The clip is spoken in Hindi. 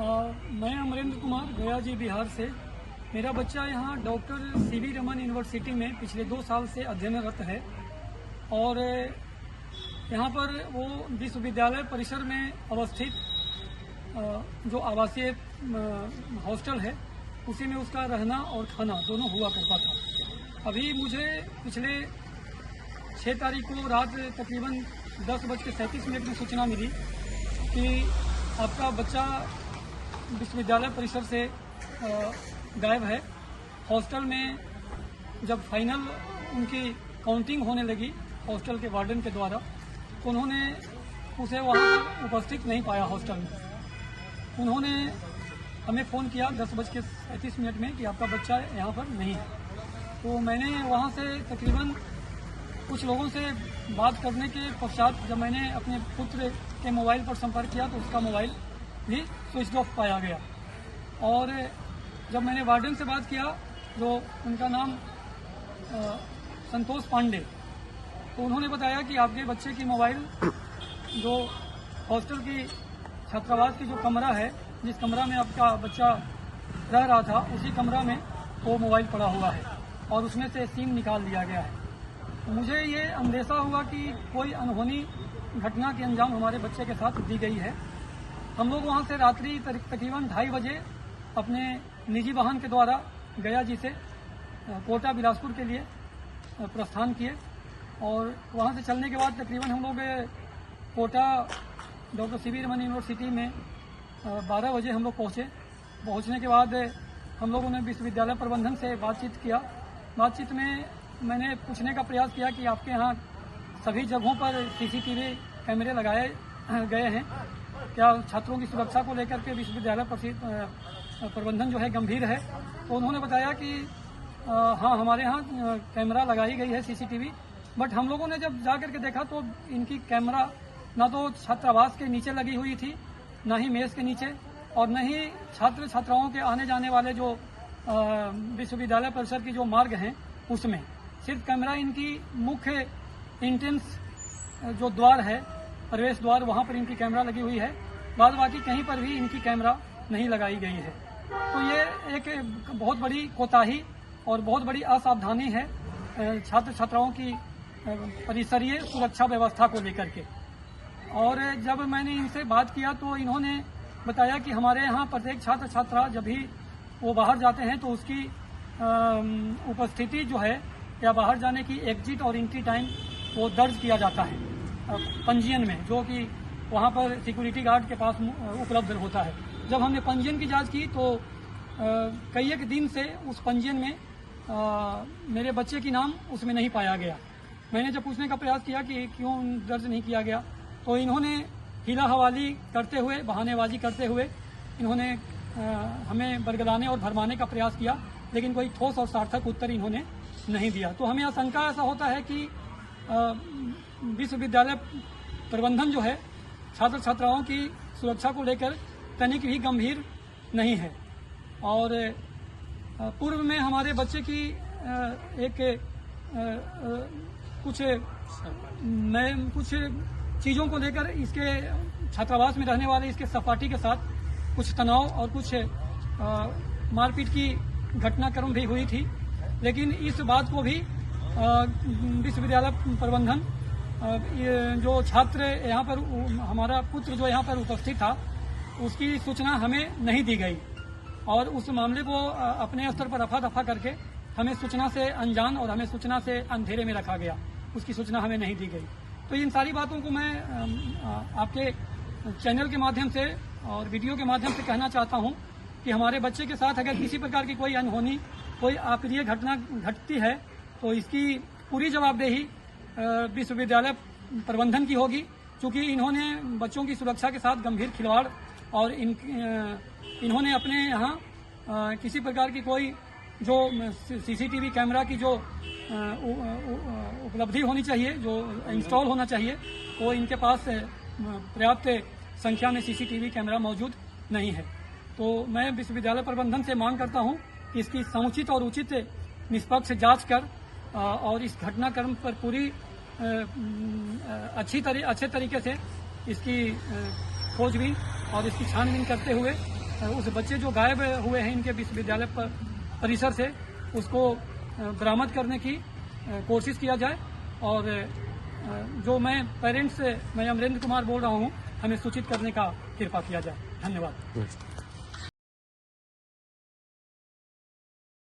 मैं अमरेंद्र कुमार गया जी बिहार से। मेरा बच्चा यहाँ डॉक्टर सीवी रमन यूनिवर्सिटी में पिछले 2 साल से अध्ययनरत है और यहाँ पर वो विश्वविद्यालय परिसर में अवस्थित जो आवासीय हॉस्टल है उसी में उसका रहना और खाना दोनों हुआ करता था। अभी मुझे पिछले 6 तारीख को रात तकरीबन 10:37 में सूचना मिली कि आपका बच्चा विश्वविद्यालय परिसर से गायब है। हॉस्टल में जब फाइनल उनकी काउंटिंग होने लगी हॉस्टल के वार्डन के द्वारा तो उन्होंने उसे वहाँ उपस्थित नहीं पाया हॉस्टल में। उन्होंने हमें फ़ोन किया 10:37 में कि आपका बच्चा यहाँ पर नहीं है। तो मैंने वहाँ से तकरीबन कुछ लोगों से बात करने के पश्चात जब मैंने अपने पुत्र के मोबाइल पर संपर्क किया तो उसका मोबाइल भी स्विच ऑफ पाया गया। और जब मैंने वार्डन से बात किया जो उनका नाम संतोष पांडे, तो उन्होंने बताया कि आपके बच्चे की मोबाइल जो हॉस्टल की छात्रावास की जो कमरा है, जिस कमरा में आपका बच्चा रह रहा था उसी कमरा में वो मोबाइल पड़ा हुआ है और उसमें से सिम निकाल लिया गया है। तो मुझे ये अंदेशा हुआ कि कोई अनहोनी घटना की अंजाम हमारे बच्चे के साथ दी गई है। हम लोग वहाँ से रात्रि तकरीबन 2:30 बजे अपने निजी वाहन के द्वारा गया जी से कोटा बिलासपुर के लिए प्रस्थान किए और वहाँ से चलने के बाद तकरीबन हम लोग Kota doctor C V Raman university में 12 बजे हम लोग पहुँचे। पहुँचने के बाद हम लोगों ने विश्वविद्यालय प्रबंधन से बातचीत किया। बातचीत में मैंने पूछने का प्रयास किया कि आपके यहाँ सभी जगहों पर सीसीटीवी कैमरे लगाए गए हैं क्या? छात्रों की सुरक्षा को लेकर के विश्वविद्यालय प्रबंधन जो है गंभीर है। तो उन्होंने बताया कि हाँ, हमारे यहाँ कैमरा लगाई गई है सीसीटीवी, बट हम लोगों ने जब जा कर के देखा तो इनकी कैमरा ना तो छात्रावास के नीचे लगी हुई थी, ना ही मेज के नीचे, और न ही छात्र छात्राओं के आने जाने वाले जो विश्वविद्यालय परिसर की जो मार्ग हैं उसमें। सिर्फ कैमरा इनकी मुख्य एंट्रेंस जो द्वार है, प्रवेश द्वार, वहाँ पर इनकी कैमरा लगी हुई है। बाद बाकी कहीं पर भी इनकी कैमरा नहीं लगाई गई है। तो ये एक बहुत बड़ी कोताही और बहुत बड़ी असावधानी है छात्र छात्राओं की परिसरीय सुरक्षा व्यवस्था को लेकर के। और जब मैंने इनसे बात किया तो इन्होंने बताया कि हमारे यहाँ प्रत्येक छात्र छात्रा जब भी वो बाहर जाते हैं तो उसकी उपस्थिति जो है या बाहर जाने की एग्जिट और एंट्री टाइम वो दर्ज किया जाता है पंजीयन में, जो कि वहाँ पर सिक्योरिटी गार्ड के पास उपलब्ध होता है। जब हमने पंजीयन की जांच की तो कई एक दिन से उस पंजीयन में मेरे बच्चे की नाम उसमें नहीं पाया गया। मैंने जब पूछने का प्रयास किया कि क्यों दर्ज नहीं किया गया तो इन्होंने हीला हवाली करते हुए, बहानेबाजी करते हुए इन्होंने हमें बरगलाने और भरमाने का प्रयास किया, लेकिन कोई ठोस और सार्थक उत्तर इन्होंने नहीं दिया। तो हमें आशंका ऐसा होता है कि विश्वविद्यालय प्रबंधन जो है छात्र छात्राओं की सुरक्षा को लेकर तनिक भी गंभीर नहीं है। और पूर्व में हमारे बच्चे की कुछ चीज़ों को लेकर इसके छात्रावास में रहने वाले इसके सहपाठी के साथ कुछ तनाव और कुछ मारपीट की घटनाक्रम भी हुई थी। लेकिन इस बात को भी विश्वविद्यालय प्रबंधन जो छात्र यहाँ पर, हमारा पुत्र जो यहाँ पर उपस्थित था, उसकी सूचना हमें नहीं दी गई और उस मामले को अपने स्तर पर रफा दफा करके हमें सूचना से अनजान और हमें सूचना से अंधेरे में रखा गया। उसकी सूचना हमें नहीं दी गई। तो इन सारी बातों को मैं आपके चैनल के माध्यम से और वीडियो के माध्यम से कहना चाहता हूँ कि हमारे बच्चे के साथ अगर किसी प्रकार की कोई अनहोनी, कोई अप्रिय घटना घटती है तो इसकी पूरी जवाबदेही विश्वविद्यालय प्रबंधन की होगी, क्योंकि इन्होंने बच्चों की सुरक्षा के साथ गंभीर खिलवाड़ और इन्होंने अपने यहाँ किसी प्रकार की कोई जो सीसीटीवी कैमरा की जो उपलब्धि होनी चाहिए, जो इंस्टॉल होना चाहिए, वो इनके पास पर्याप्त संख्या में सीसीटीवी कैमरा मौजूद नहीं है। तो मैं विश्वविद्यालय प्रबंधन से मांग करता हूँ कि इसकी समुचित और उचित निष्पक्ष जांच कर और इस घटनाक्रम पर पूरी अच्छे तरीके से इसकी खोजबीन और इसकी छानबीन करते हुए उस बच्चे जो गायब हुए हैं इनके विश्वविद्यालय परिसर से उसको बरामद करने की कोशिश किया जाए। और जो मैं पेरेंट्स मैं अमरेंद्र कुमार बोल रहा हूँ, हमें सूचित करने का कृपा किया जाए। धन्यवाद।